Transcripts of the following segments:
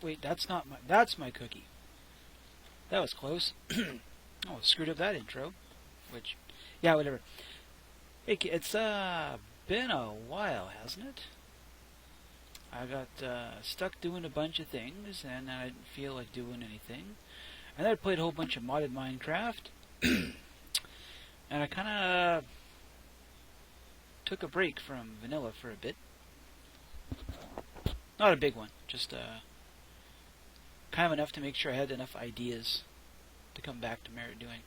Wait, that's not my... That's my cookie. That was close. Oh, screwed up that intro. Which... Yeah, whatever. Hey, it's been a while, hasn't it? I got stuck doing a bunch of things, and I didn't feel like doing anything. And then I played a whole bunch of modded Minecraft. And I kind of took a break from vanilla for a bit. Not a big one, just kind of enough to make sure I had enough ideas to come back to merit doing.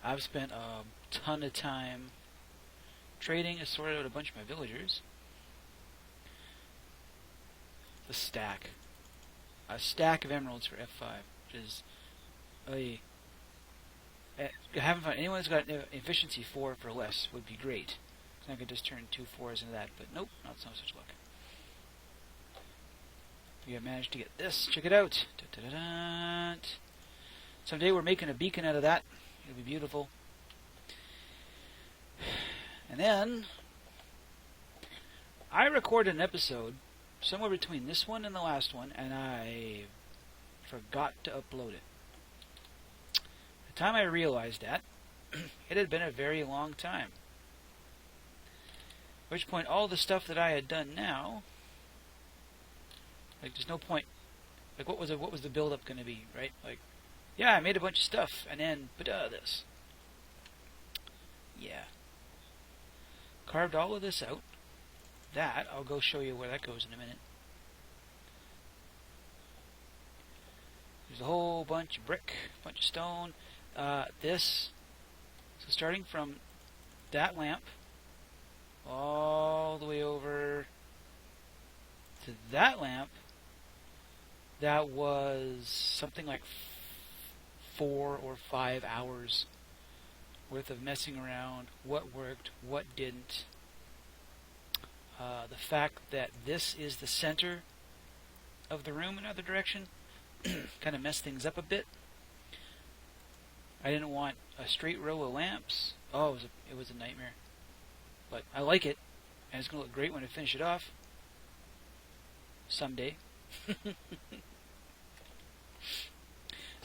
I've spent a ton of time trading. I sorted out a bunch of my villagers. A stack of emeralds for F5, which is I haven't found anyone who's got efficiency 4 for less would be great. I could just turn 2 4s into that, but nope, not so such luck. We have managed to get this. Check it out. Da-da-da-da. Someday we're making a beacon out of that. It'll be beautiful. And then I recorded an episode somewhere between this one and the last one, and I forgot to upload it. The time I realized that, it had been a very long time. At which point, all the stuff that I had done now, like, there's no point. Like, what was the build-up going to be, right? Like, yeah, I made a bunch of stuff, and then, this. Yeah. Carved all of this out. That, I'll go show you where that goes in a minute. There's a whole bunch of brick, bunch of stone. This, so starting from that lamp, all the way over to that lamp, that was something like 4 or 5 hours worth of messing around, what worked, what didn't. The fact that this is the center of the room in another direction kind of messed things up a bit. I didn't want a straight row of lamps. Oh, it was a nightmare. But I like it, and it's going to look great when I finish it off. Someday.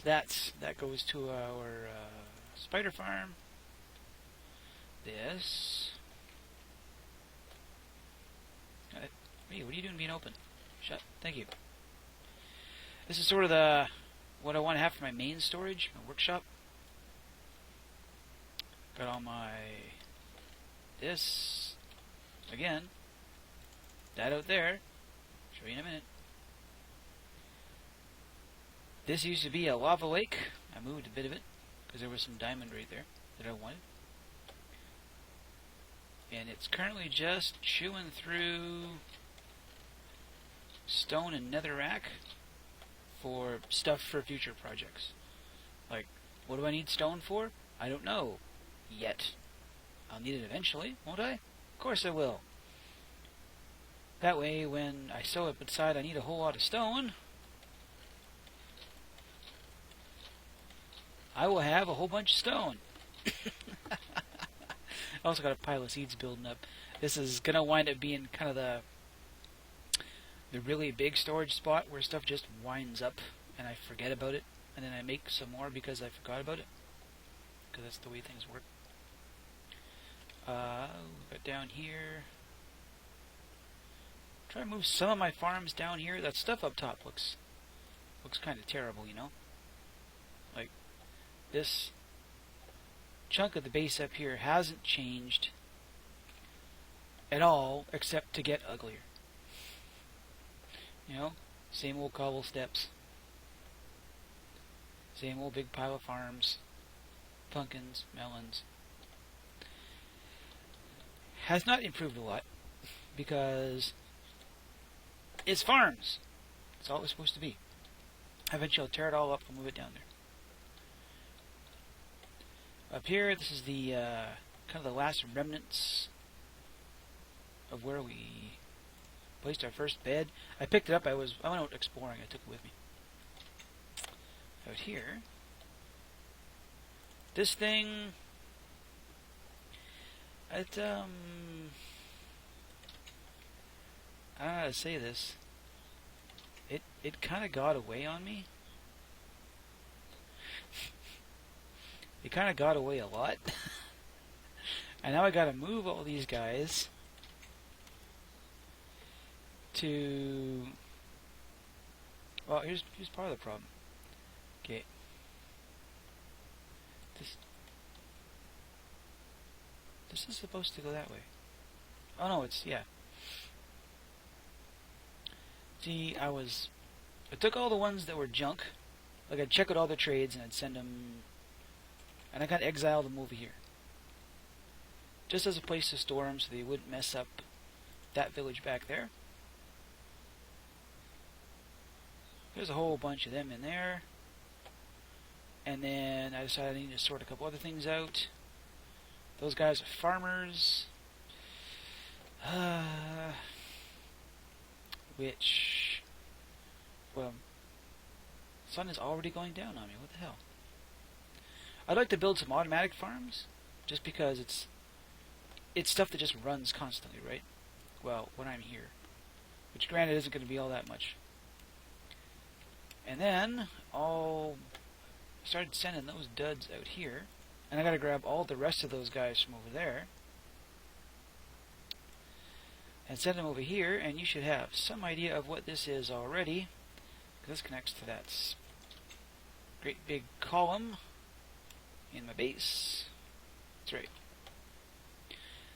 That goes to our spider farm. This. Hey, what are you doing being open? Shut. Thank you. This is sort of what I want to have for my main storage, my workshop. Got all my this again. That out there. Show you in a minute. This used to be a lava lake. I moved a bit of it because there was some diamond right there that I wanted. And it's currently just chewing through stone and netherrack for stuff for future projects. Like, what do I need stone for? I don't know yet. I'll need it eventually, won't I? Of course I will. That way, when I so decide I need a whole lot of stone, I will have a whole bunch of stone. I also got a pile of seeds building up. This is going to wind up being kind of the really big storage spot where stuff just winds up and I forget about it. And then I make some more because I forgot about it. Because that's the way things work. Got down here. Try to move some of my farms down here. That stuff up top looks kind of terrible, you know? Like, this chunk of the base up here hasn't changed at all except to get uglier. You know? Same old cobble steps. Same old big pile of farms. Pumpkins, melons. Has not improved a lot because it's farms. That's all it was supposed to be. Eventually I'll tear it all up and move it down there. Up here, this is the kind of the last remnants of where we placed our first bed. I picked it up. I went out exploring. I took it with me. Out here, this thing, I don't know how to say this. it kind of got away on me. It kind of got away a lot. And now I gotta move all these guys to... Well, here's part of the problem. Okay. This is supposed to go that way. Oh no, it's... yeah. See, I took all the ones that were junk. Like, I'd check out all the trades and I'd send them... And I kind of exiled them over here. Just as a place to store them so they wouldn't mess up that village back there. There's a whole bunch of them in there. And then I decided I need to sort a couple other things out. Those guys are farmers. Which... Well... The sun is already going down on me. What the hell? I'd like to build some automatic farms. Just because it's stuff that just runs constantly, right? Well, when I'm here. Which granted isn't going to be all that much. And then, I'll started sending those duds out here. And I gotta grab all the rest of those guys from over there. And send them over here, and you should have some idea of what this is already. This connects to that great big column in my base. That's right.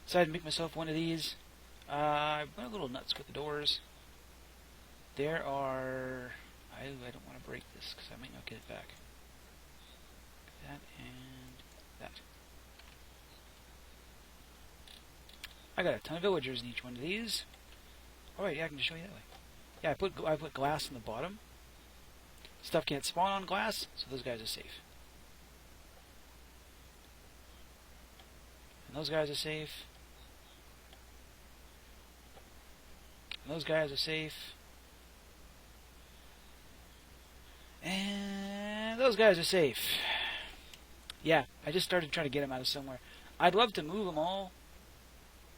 Decided to make myself one of these. I went a little nuts with the doors. There are... I don't want to break this because I might not get it back. That and that. I got a ton of villagers in each one of these. Alright, yeah, I can just show you that way. Yeah, I put glass in the bottom. Stuff can't spawn on glass, so those guys are safe. And those guys are safe. And those guys are safe. And those guys are safe. Yeah, I just started trying to get them out of somewhere. I'd love to move them all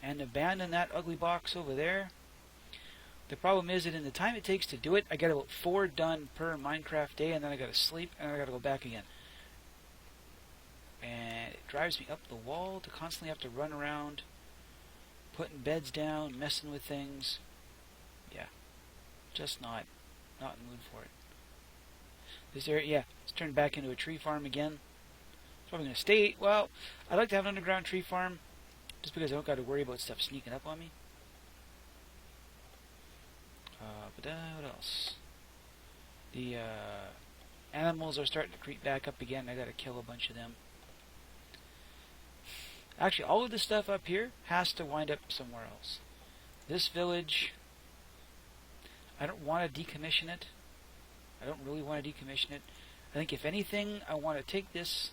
and abandon that ugly box over there. The problem is that in the time it takes to do it, I get about 4 done per Minecraft day, and then I gotta sleep, and then I gotta go back again. And it drives me up the wall to constantly have to run around, putting beds down, messing with things. Yeah, just not in the mood for it. This area, yeah, it's turned back into a tree farm again. It's probably gonna stay. Well, I'd like to have an underground tree farm, just because I don't got to worry about stuff sneaking up on me. But what else? The animals are starting to creep back up again. I gotta kill a bunch of them. Actually, all of the stuff up here has to wind up somewhere else. This village, I don't want to decommission it. I don't really want to decommission it. I think if anything, I want to take this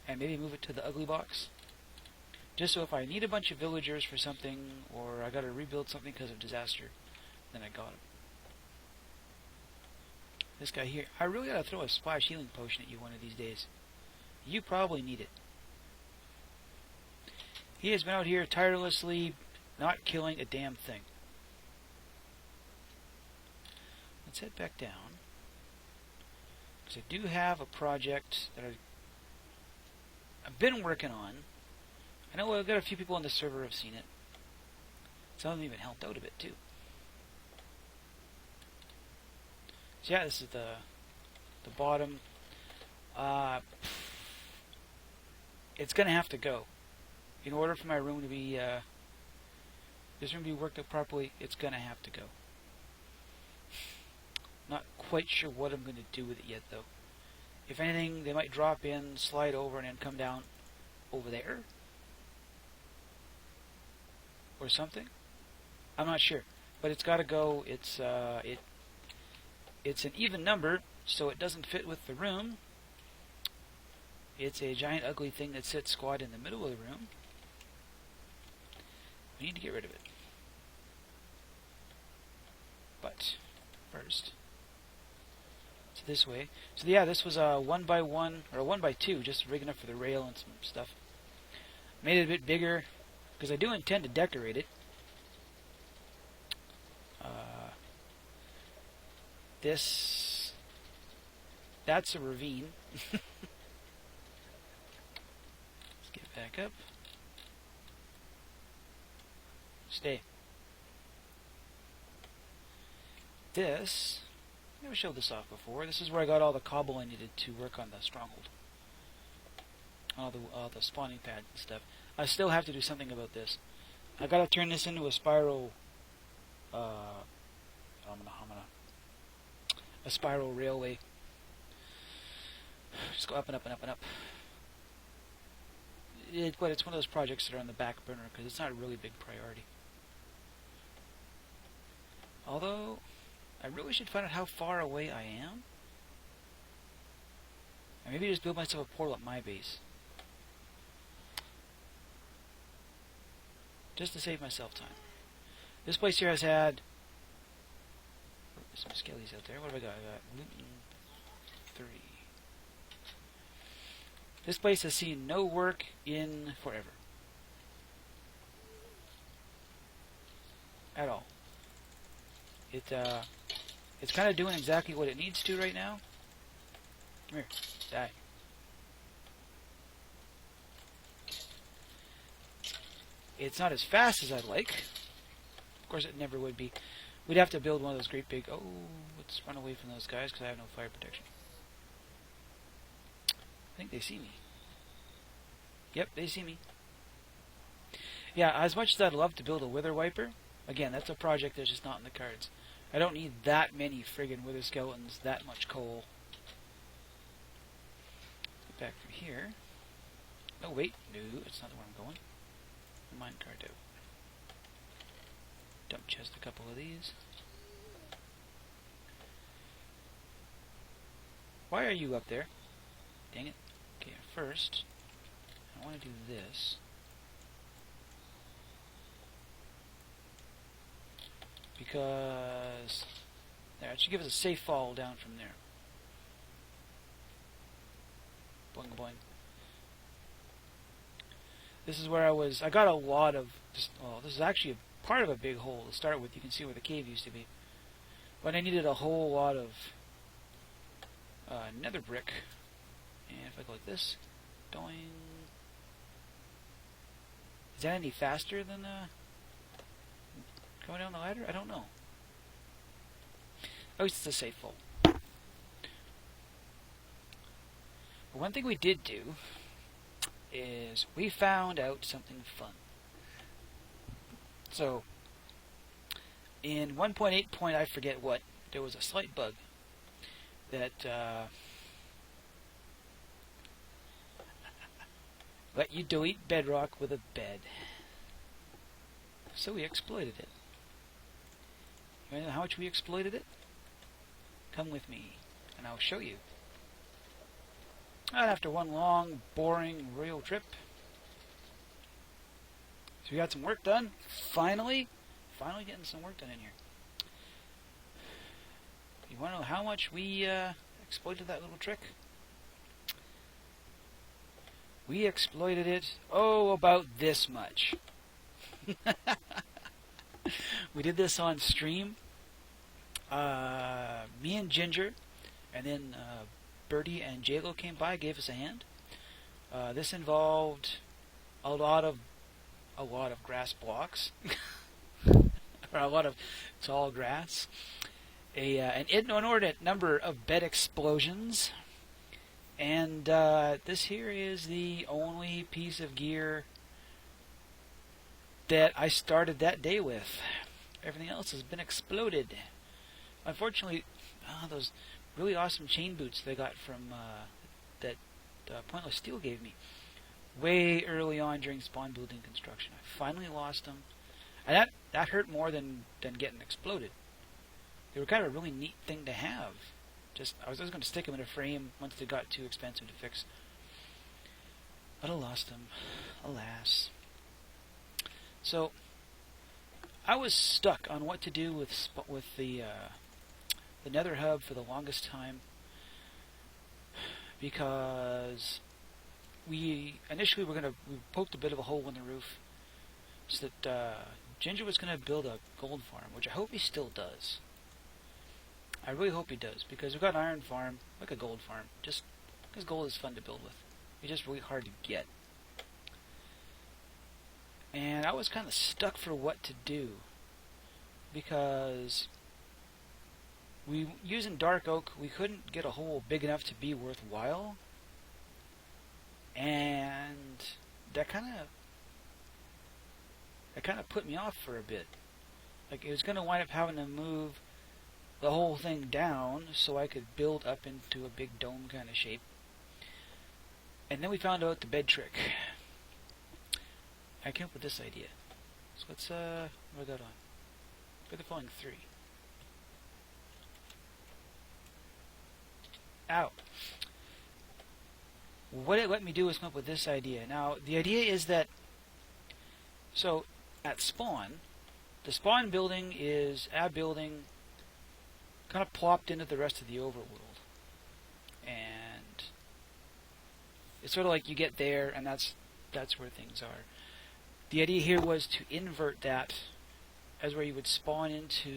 and maybe move it to the ugly box. Just so if I need a bunch of villagers for something, or I gotta rebuild something because of disaster, then I got him. This guy here, I really gotta throw a splash healing potion at you one of these days. You probably need it. He has been out here tirelessly not killing a damn thing. Let's head back down. Because I do have a project that I've been working on. I know I've got a few people on the server who have seen it. Some of them even helped out a bit too. So yeah, this is the bottom. It's gonna have to go. In order for my room to be this room to be worked out properly, it's gonna have to go. Not quite sure what I'm gonna do with it yet though. If anything, they might drop in, slide over, and then come down over there. Or something. I'm not sure. But it's gotta go. It's an even number, so it doesn't fit with the room. It's a giant ugly thing that sits squat in the middle of the room. We need to get rid of it. But first, so this way. So yeah, this was a 1x1 or a 1x2, just big enough for the rail and some stuff. Made it a bit bigger because I do intend to decorate it. That's a ravine. Let's get back up. Stay. This, I've never showed this off before. This is where I got all the cobble I needed to work on the stronghold. All the spawning pads and stuff. I still have to do something about this. I gotta turn this into a spiral. A spiral railway. Just go up and up and up and up. But it's one of those projects that are on the back burner because it's not a really big priority. Although, I really should find out how far away I am. Or maybe just build myself a portal at my base. Just to save myself time. This place here has had... There's some skellies out there. What have I got? I got Luton 3. This place has seen no work in forever. At all. It's kind of doing exactly what it needs to right now. Come here. Die. It's not as fast as I'd like. Of course, it never would be. We'd have to build one of those great big... Oh, let's run away from those guys because I have no fire protection. I think they see me. Yep, they see me. Yeah, as much as I'd love to build a wither wiper, again, that's a project that's just not in the cards. I don't need that many friggin' wither skeletons, that much coal. Get back from here. Oh, wait. No, it's not where I'm going. Minecart out. Dump chest a couple of these. Why are you up there? Dang it. Okay, first, I want to do this. Because there, it should give us a safe fall down from there. Boing boing. This is where I got a lot of, well, this is actually a part of a big hole to start with. You can see where the cave used to be. But I needed a whole lot of nether brick. And if I go like this, going... Is that any faster than going down the ladder? I don't know. Oh, it's a safe hole. But one thing we did do is we found out something fun. So, in 1.8 I forget what, there was a slight bug that let you delete bedrock with a bed. So we exploited it. You know how much we exploited it? Come with me, and I'll show you. And after one long, boring, real trip, so we got some work done. Finally getting some work done in here. You want to know how much we exploited that little trick? We exploited it, about this much. We did this on stream. Me and Ginger, and then Birdie and JLo came by, gave us a hand. This involved a lot of grass blocks, or a lot of tall grass, an inordinate number of bed explosions, and this here is the only piece of gear that I started that day with. Everything else has been exploded. Unfortunately, those really awesome chain boots they got from that Pointless Steel gave me way early on during spawn building construction. I finally lost them, and that hurt more than getting exploded. They were kind of a really neat thing to have. I was just going to stick them in a frame once they got too expensive to fix, but I lost them, alas. So I was stuck on what to do with the Nether hub for the longest time, because we initially we poked a bit of a hole in the roof so that Ginger was going to build a gold farm, which I hope he still does. I really hope he does, because we've got an iron farm, like a gold farm, just because gold is fun to build with. It's just really hard to get. And I was kind of stuck for what to do, because using dark oak, we couldn't get a hole big enough to be worthwhile, and that kind of put me off for a bit. Like, it was going to wind up having to move the whole thing down so I could build up into a big dome kind of shape. And then we found out the bed trick. I came up with this idea. So let's, what do I got on? For the following 3. Ow. What it let me do is come up with this idea. Now, the idea is that, so, at spawn, the spawn building is a building kind of plopped into the rest of the overworld. And it's sort of like you get there, and that's where things are. The idea here was to invert that as where you would spawn into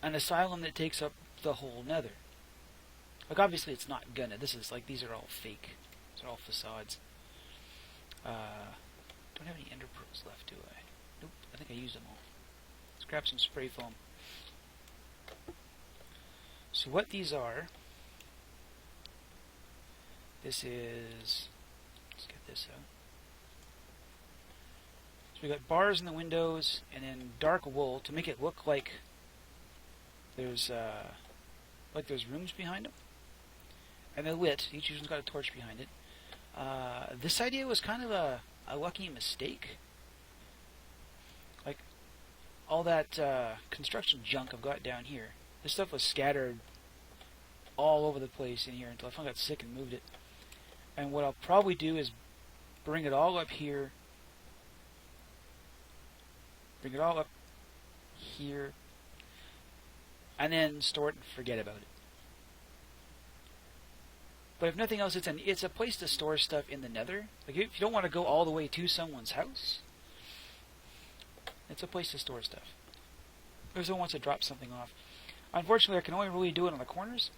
an asylum that takes up the whole nether. Like, obviously it's not gonna. This is like, these are all fake. These are all facades. Don't have any ender pearls left, do I? Nope, I think I used them all. Let's grab some spray foam. So what these are, this is, let's get this out. So we got bars in the windows, and then dark wool to make it look like there's rooms behind them. And they're lit. Each one's got a torch behind it. This idea was kind of a lucky mistake. Like, all that construction junk I've got down here, this stuff was scattered all over the place in here until I finally got sick and moved it. And what I'll probably do is bring it all up here. Bring it all up here. And then store it and forget about it. But if nothing else, it's a place to store stuff in the nether. Like, if you don't want to go all the way to someone's house, it's a place to store stuff. If someone wants to drop something off. Unfortunately, I can only really do it on the corners.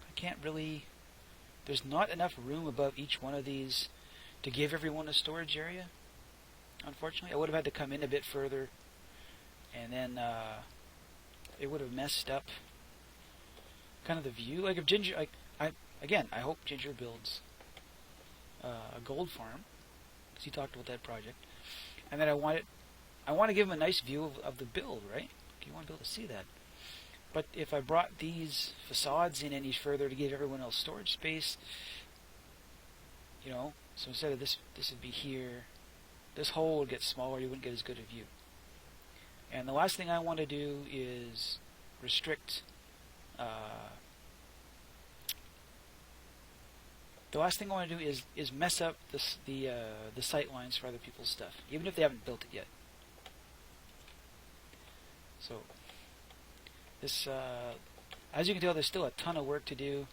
I can't really... There's not enough room above each one of these to give everyone a storage area. Unfortunately, I would have had to come in a bit further, and then it would have messed up kind of the view. Like, if Ginger... I hope Ginger builds a gold farm, because he talked about that project. And then I want to give him a nice view of the build, right? You want to be able to see that. But if I brought these facades in any further to give everyone else storage space, you know, so instead of this would be here, this hole would get smaller, you wouldn't get as good a view. And the last thing I want to do is restrict... The last thing I want to do is mess up the sight lines for other people's stuff, even if they haven't built it yet. So, this, as you can tell, there's still a ton of work to do.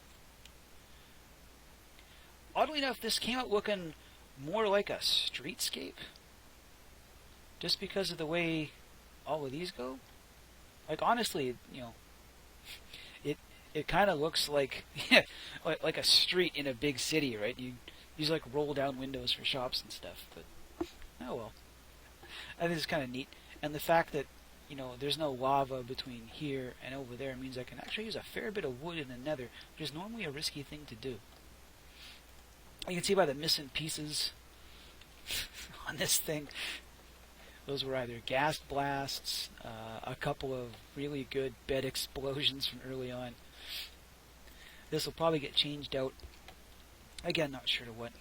Oddly enough, this came out looking more like a streetscape, just because of the way all of these go. Like, honestly, you know, it kind of looks like like a street in a big city, right? You use like roll down windows for shops and stuff, but oh well. I think it's kind of neat, and the fact that, you know, there's no lava between here and over there means I can actually use a fair bit of wood in the nether, which is normally a risky thing to do. You can see by the missing pieces on this thing. Those were either gas blasts, a couple of really good bed explosions from early on. This will probably get changed out. Again, not sure to what.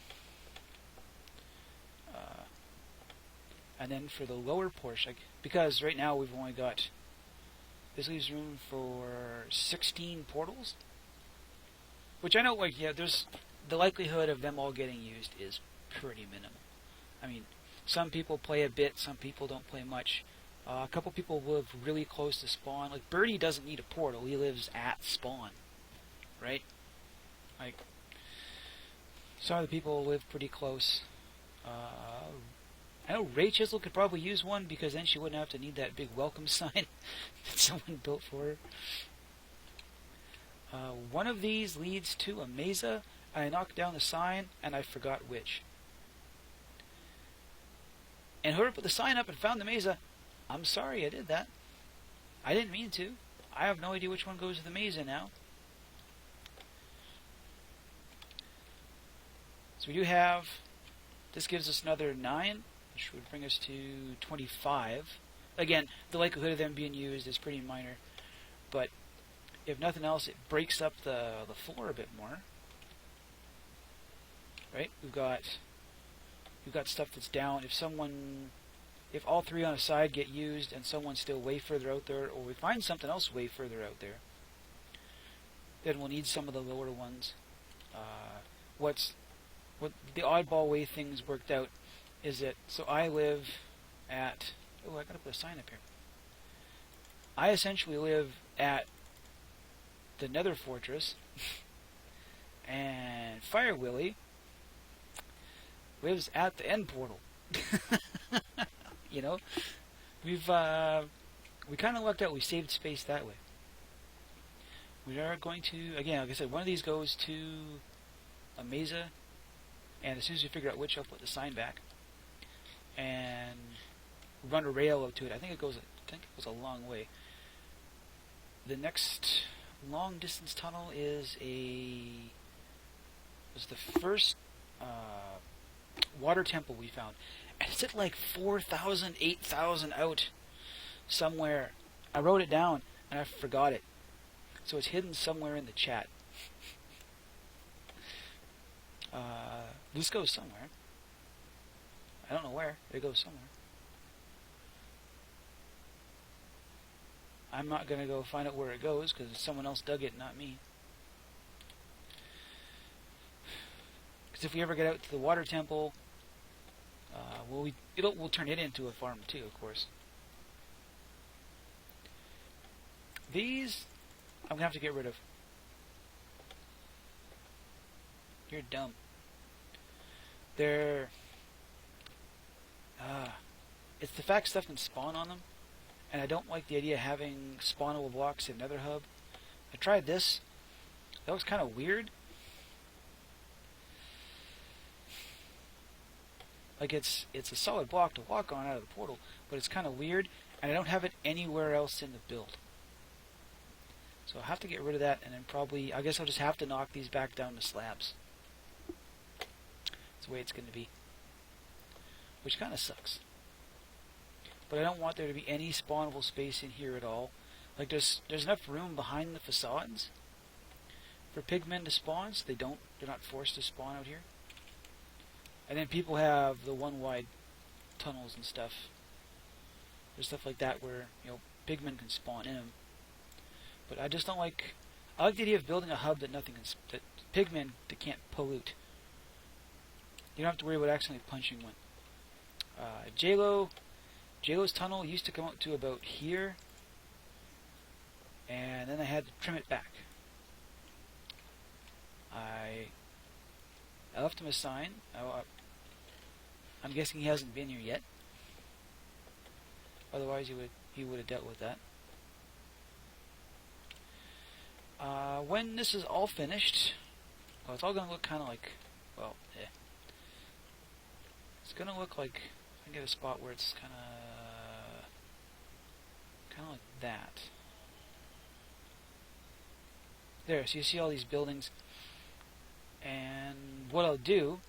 And then for the lower portion, because right now we've only got, this leaves room for 16 portals. Which I know, like, yeah, there's, the likelihood of them all getting used is pretty minimal. I mean, some people play a bit, some people don't play much. A couple people live really close to spawn. Like, Birdie doesn't need a portal, he lives at spawn. Right? Like, some of the people live pretty close. I know Ray Chisel could probably use one because then she wouldn't have to need that big welcome sign that someone built for her. One of these leads to a mesa, and I knocked down the sign, and I forgot which. And whoever put the sign up and found the mesa, I'm sorry I did that. I didn't mean to. I have no idea which one goes to the mesa now. So we do have, this gives us another 9, which would bring us to 25. Again, the likelihood of them being used is pretty minor, but if nothing else, it breaks up the floor a bit more. Right? We've got stuff that's down. If all 3 on a side get used and someone's still way further out there, or we find something else way further out there, then we'll need some of the lower ones. What the oddball way things worked out is that, so I live at, I gotta put a sign up here. I essentially live at the Nether Fortress, and Fire Willy lives at the end portal. You know, we kind of lucked out. We saved space that way. We are going to, again, like I said, one of these goes to a mesa, and as soon as we figure out which, I'll put the sign back and run a rail up to it. I think it goes a long way. The next long distance tunnel was the first water temple we found. And it's at like 4,000, 8,000 out somewhere. I wrote it down and I forgot it. So it's hidden somewhere in the chat. This goes somewhere. I don't know where. It goes somewhere. I'm not going to go find out where it goes because someone else dug it, not me. Because if we ever get out to the water temple, we'll turn it into a farm too, of course. These, I'm going to have to get rid of. You're dumb. They're... it's the fact stuff can spawn on them, and I don't like the idea of having spawnable blocks in Nether Hub. I tried this. That was kind of weird. Like it's a solid block to walk on out of the portal, but it's kind of weird, and I don't have it anywhere else in the build. So I'll have to get rid of that, and then probably, I guess I'll just have to knock these back down to slabs. That's the way it's going to be. Which kind of sucks. But I don't want there to be any spawnable space in here at all. Like there's enough room behind the facades for pigmen to spawn, so they're not forced to spawn out here. And then people have the one wide tunnels and stuff. There's stuff like that where, you know, pigmen can spawn in them. But I just don't like. I like the idea of building a hub that that pigmen that can't pollute. You don't have to worry about accidentally punching one. JLo's tunnel used to come up to about here, and then I had to trim it back. I left him a sign. I'm guessing he hasn't been here yet. Otherwise, he would have dealt with that. When this is all finished, well, it's all going to look kind of like, well, it's going to look like, I can get a spot where it's kind of like that. There, so you see all these buildings. And what I'll do,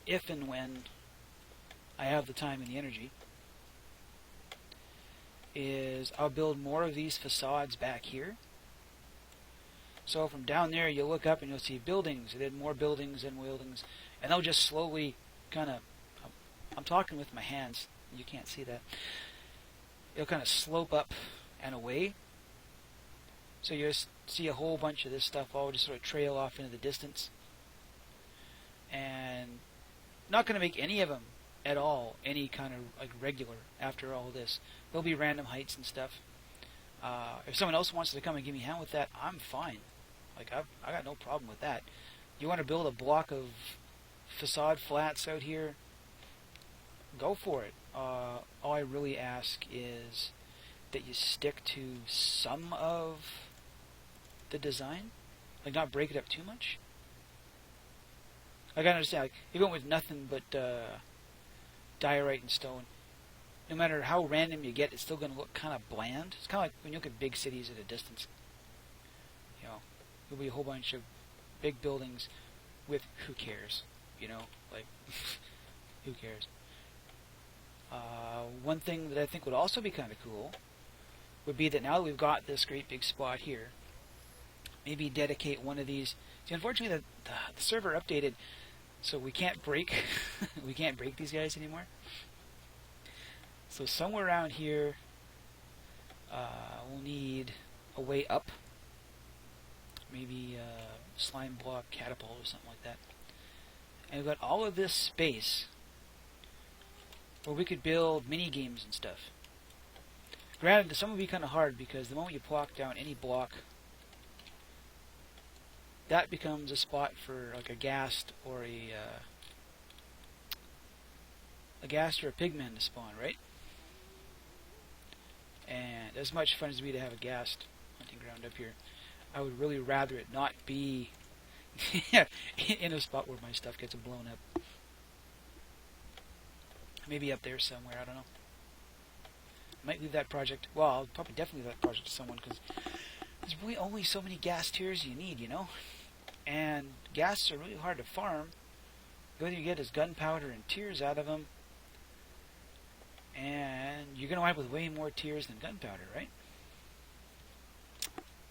if and when I have the time and the energy, is I'll build more of these facades back here. So from down there, you'll look up and you'll see buildings, and then more buildings and buildings, and they'll just slowly kind of, I'm talking with my hands, you can't see that, it'll kind of slope up and away. So you just see a whole bunch of this stuff all just sort of trail off into the distance. And not going to make any of them at all any kind of like regular after all this. There'll be random heights and stuff. If someone else wants to come and give me a hand with that, I'm fine. Like I got no problem with that. You want to build a block of facade flats out here? go for it. All I really ask is that you stick to some of the design, like not break it up too much. Like I understand, like if you went with nothing but diorite and stone, no matter how random you get, it's still going to look kind of bland. It's kind of like when you look at big cities at a distance. You know, there'll be a whole bunch of big buildings with who cares, you know, like who cares. One thing that I think would also be kind of cool would be that now that we've got this great big spot here, maybe dedicate one of these. See, unfortunately, the server updated, so we can't break we can't break these guys anymore. So somewhere around here, we'll need a way up, maybe a slime block catapult or something like that. And we've got all of this space where we could build mini games and stuff. Granted, some would be kind of hard because the moment you plop down any block, that becomes a spot for like a ghast or a ghast or a pigman to spawn, right? And as much fun as it would be to have a ghast hunting ground up here, I would really rather it not be in a spot where my stuff gets blown up. Maybe up there somewhere, I don't know. I might leave that project, well, I'll probably definitely leave that project to someone, because there's really only so many gas tiers you need, you know? And ghasts are really hard to farm. The only thing you get is gunpowder and tears out of them. And you're going to wind up with way more tears than gunpowder, right?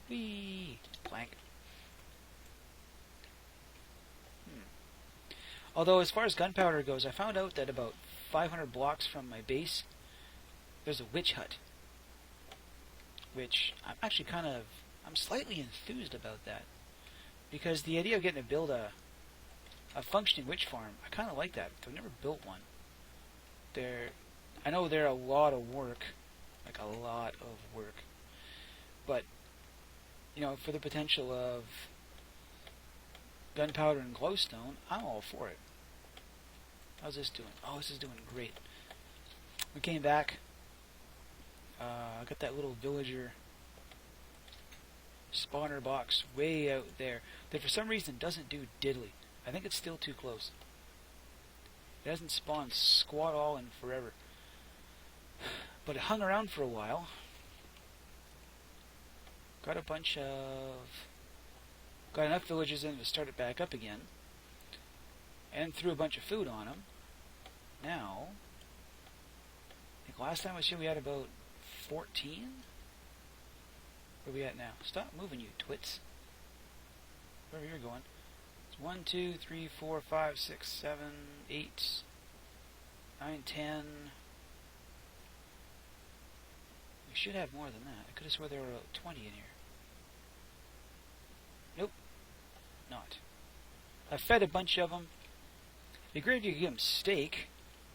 Whee! Plank. Although, as far as gunpowder goes, I found out that about 500 blocks from my base, there's a witch hut. Which, I'm actually I'm slightly enthused about that. Because the idea of getting to build a functioning witch farm, I kind of like that. I've never built one. I know they're a lot of work. Like a lot of work. But, you know, for the potential of gunpowder and glowstone, I'm all for it. How's this doing? Oh, this is doing great. We came back. I got that little villager spawner box way out there that for some reason doesn't do diddly. I think it's still too close. It hasn't spawned squat all in forever. But it hung around for a while. Got enough villagers in to start it back up again. And threw a bunch of food on them. Now, I think last time I was here we had about 14? Where are we at now? Stop moving, you twits. Wherever you're going. It's 1, 2, 3, 4, 5, 6, 7, 8, 9, 10. We should have more than that. I could have swore there were 20 in here. Nope. Not. I fed a bunch of them. It'd be great if you could give them steak.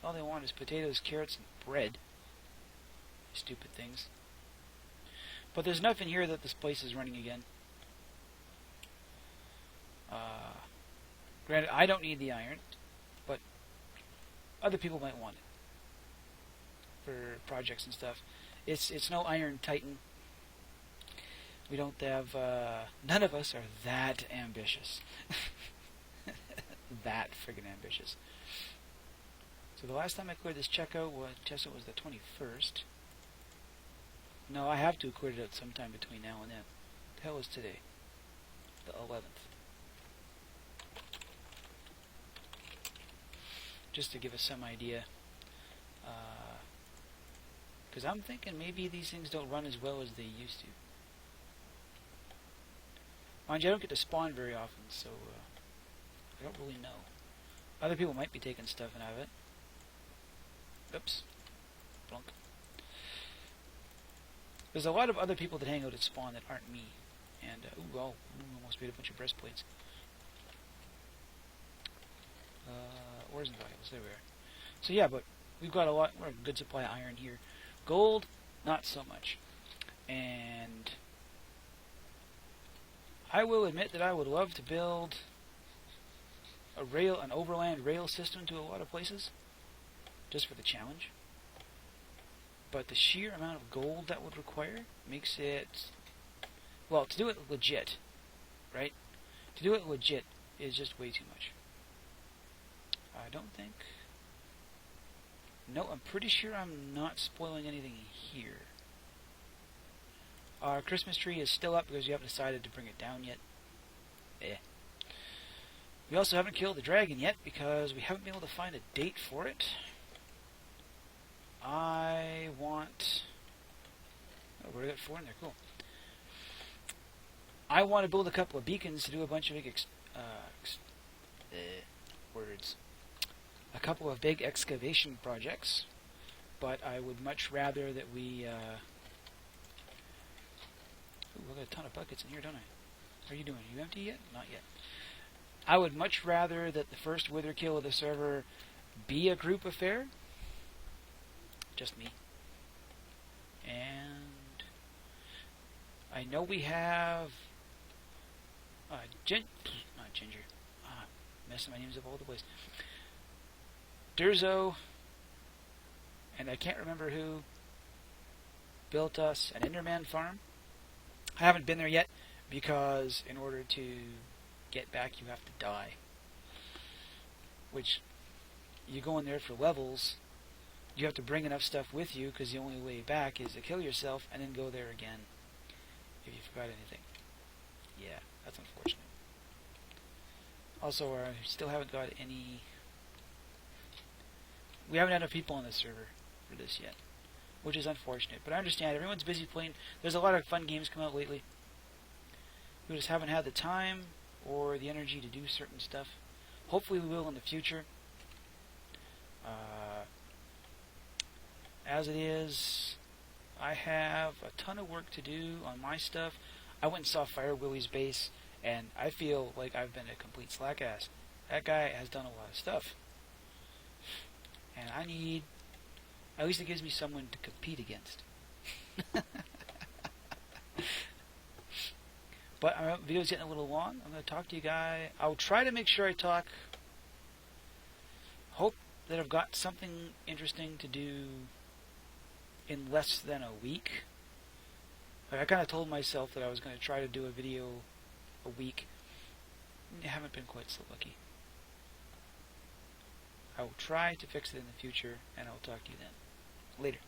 All they want is potatoes, carrots, and bread. Stupid things. But there's enough in here that this place is running again. Granted, I don't need the iron, but other people might want it for projects and stuff. It's no Iron Titan. We don't have. None of us are that ambitious. That friggin' ambitious. So the last time I cleared this checkout was the 21st. No, I have to clear it out sometime between now and then. The hell is today? The 11th. Just to give us some idea. Because I'm thinking maybe these things don't run as well as they used to. Mind you, I don't get to spawn very often, so I don't really know. Other people might be taking stuff out of it. Oops. Blunk. There's a lot of other people that hang out at spawn that aren't me. And, almost made a bunch of breastplates. Ores and valuables, there we are. So yeah, but we've got we're a good supply of iron here. Gold, not so much. And I will admit that I would love to build an overland rail system to a lot of places. just for the challenge. But the sheer amount of gold that would require makes it... Well, to do it legit, right? To do it legit is just way too much. I don't think... No, I'm pretty sure I'm not spoiling anything here. Our Christmas tree is still up because you haven't decided to bring it down yet. We also haven't killed the dragon yet because we haven't been able to find a date for it. I want... Oh, we got 4 in there, cool. I want to build a couple of beacons to do a bunch of big words. A couple of big excavation projects, but I would much rather that we... Ooh, I've got a ton of buckets in here, don't I? How are you doing? Are you empty yet? Not yet. I would much rather that the first wither kill of the server be a group affair. Just me. And I know we have not Ginger. Messing my names up all the place. Durzo, and I can't remember who built us an Enderman farm. I haven't been there yet because in order to get back you have to die. Which, you go in there for levels, you have to bring enough stuff with you because the only way back is to kill yourself and then go there again if you forgot anything. Yeah, that's unfortunate. Also, I still haven't got any... We haven't had enough people on this server for this yet, which is unfortunate. But I understand, everyone's busy playing. There's a lot of fun games come out lately. We just haven't had the time or the energy to do certain stuff. Hopefully we will in the future. As it is, I have a ton of work to do on my stuff. I went and saw Fire Willie's base, and I feel like I've been a complete slackass. That guy has done a lot of stuff. And I need... At least it gives me someone to compete against. But our video's getting a little long. I'm going to talk to you guys. I'll try to make sure I talk. Hope that I've got something interesting to do in less than a week. Like, I kind of told myself that I was going to try to do a video a week. I haven't been quite so lucky. I will try to fix it in the future, and I will talk to you then. Later.